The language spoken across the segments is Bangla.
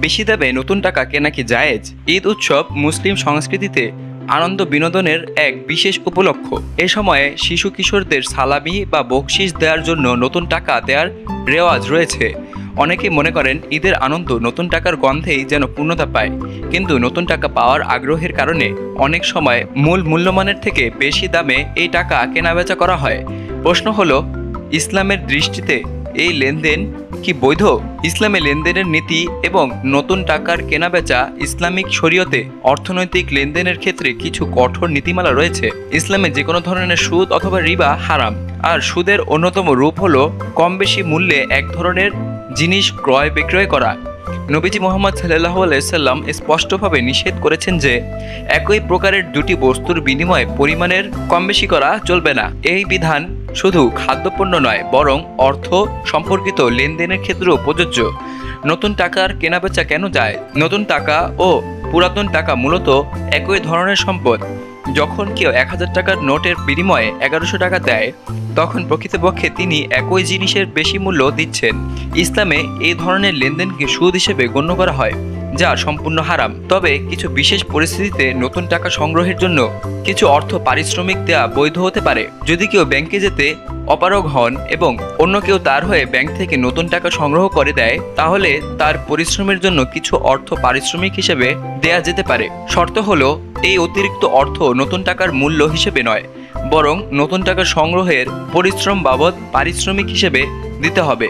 বেশি দামে নতুন টাকা কেনা কি জায়েজ? ঈদ উৎসব মুসলিম সংস্কৃতিতে আনন্দ বিনোদনের এক বিশেষ উপলক্ষ। এ সময়ে শিশু কিশোরদের সালামি বা বকশিশ দেওয়ার জন্য নতুন টাকা দেওয়ার রেওয়াজ রয়েছে। অনেকেই মনে করেন ঈদের আনন্দ নতুন টাকার গন্ধেই যেন পূর্ণতা পায়, কিন্তু নতুন টাকা পাওয়ার আগ্রহের কারণে অনেক সময় মূল মূল্যমানের থেকে বেশি দামে এই টাকা কেনাবেচা করা হয়। প্রশ্ন হলো, ইসলামের দৃষ্টিতে এই লেনদেন কি বৈধ? ইসলামে লেনদেনের নীতি এবং নতুন টাকার কেনাবেচা। ইসলামিক শরীয়তে অর্থনৈতিক লেনদেনের ক্ষেত্রে কিছু কঠোর নীতিমালা রয়েছে। ইসলামে যে কোনো ধরনের সুদ অথবা রিবা হারাম, আর সুদের অন্যতম রূপ হলো কম বেশি মূল্যে এক ধরনের জিনিস ক্রয় বিক্রয় করা। নবীজি মুহাম্মদ সাল্লাল্লাহু আলাইহি সাল্লাম স্পষ্টভাবে নিষেধ করেছেন যে একই প্রকারের দুটি বস্তুর বিনিময়ে পরিমাণের কম বেশি করা চলবে না। এই বিধান শুধু খাদ্যপণ্য নয়, বরং অর্থ সম্পর্কিত লেনদেনের ক্ষেত্রেও প্রযোজ্য। নতুন টাকার কেনাবেচা কেন যায়? নতুন টাকা ও পুরাতন টাকা মূলত একই ধরনের সম্পদ। যখন কেউ 1000 টাকার নোটের বিনিময়ে 1100 টাকা দেয়, তখন প্রকৃতপক্ষে তিনি একই জিনিসের বেশি মূল্য দিচ্ছেন। ইসলামে এই ধরনের লেনদেনকে সুদ হিসেবে গণ্য করা হয়, যা সম্পূর্ণ হারাম। তবে কিছু বিশেষ পরিস্থিতিতে নতুন টাকা সংগ্রহের জন্য কিছু অর্থ পারিশ্রমিক দেওয়া বৈধ হতে পারে। যদি কেউ ব্যাংকে যেতে অপারগ হন এবং অন্য কেউ তার হয়ে ব্যাংক থেকে নতুন টাকা সংগ্রহ করে দেয়, তাহলে তার পরিশ্রমের জন্য কিছু অর্থ পারিশ্রমিক হিসেবে দেয়া যেতে পারে। শর্ত হলো, এই অতিরিক্ত অর্থ নতুন টাকার মূল্য হিসেবে নয়, বরং নতুন টাকা সংগ্রহের পরিশ্রম বাবদ পারিশ্রমিক হিসেবে দিতে হবে।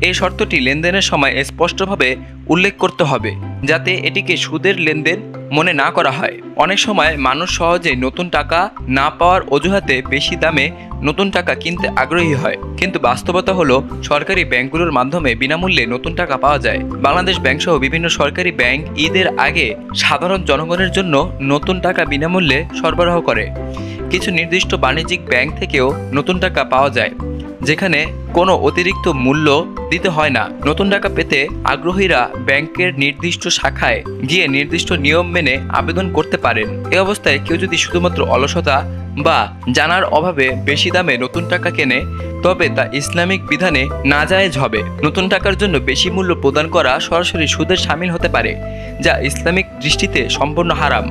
এই শর্তটি লেনদেনের সময় স্পষ্টভাবে উল্লেখ করতে হবে, যাতে এটিকে সুদের লেনদেন মনে না করা হয়। অনেক সময় মানুষ সহজে নতুন টাকা না পাওয়ার অজুহাতে বেশি দামে নতুন টাকা কিনতে আগ্রহী হয়, কিন্তু বাস্তবতা হলো সরকারি ব্যাংকগুলোর মাধ্যমে বিনামূল্যে নতুন টাকা পাওয়া যায়। বাংলাদেশ ব্যাংক সহ বিভিন্ন সরকারি ব্যাংক ঈদের আগে সাধারণ জনগণের জন্য নতুন টাকা বিনামূল্যে সরবরাহ করে। কিছু নির্দিষ্ট বাণিজ্যিক ব্যাংক থেকেও নতুন টাকা পাওয়া যায়, যেখানে কোনো অতিরিক্ত মূল্য দিতে হয় না। নতুন টাকা পেতে আগ্রহীরা ব্যাংকের নির্দিষ্ট শাখায় গিয়ে নির্দিষ্ট নিয়ম মেনে আবেদন করতে পারেন। এ অবস্থায় কেউ যদি শুধুমাত্র অলসতা বা জানার অভাবে বেশি দামে নতুন টাকা কেনে, তবে তা ইসলামিক বিধানে নাজায়েজ হবে। নতুন টাকার জন্য বেশি মূল্য প্রদান করা সরাসরি সুদের শামিল হতে পারে, যা ইসলামিক দৃষ্টিতে সম্পূর্ণ হারাম।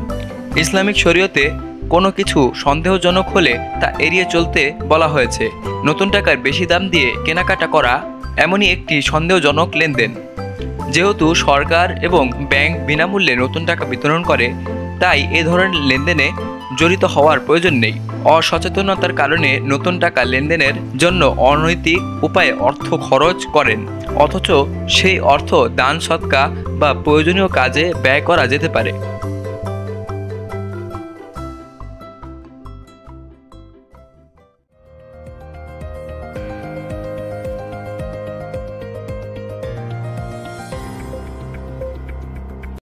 ইসলামিক শরীয়তে কোনো কিছু সন্দেহজনক হলে তা এড়িয়ে চলতে বলা হয়েছে। নতুন টাকার বেশি দাম দিয়ে কেনাকাটা করা এমনই একটি সন্দেহজনক লেনদেন। যেহেতু সরকার এবং ব্যাংক বিনামূল্যে নতুন টাকা বিতরণ করে, তাই এ ধরনের লেনদেনে জড়িত হওয়ার প্রয়োজন নেই। অসচেতনতার কারণে নতুন টাকা লেনদেনের জন্য অনৈতিক উপায়ে অর্থ খরচ করেন, অথচ সেই অর্থ দান সদকা বা প্রয়োজনীয় কাজে ব্যয় করা যেতে পারে।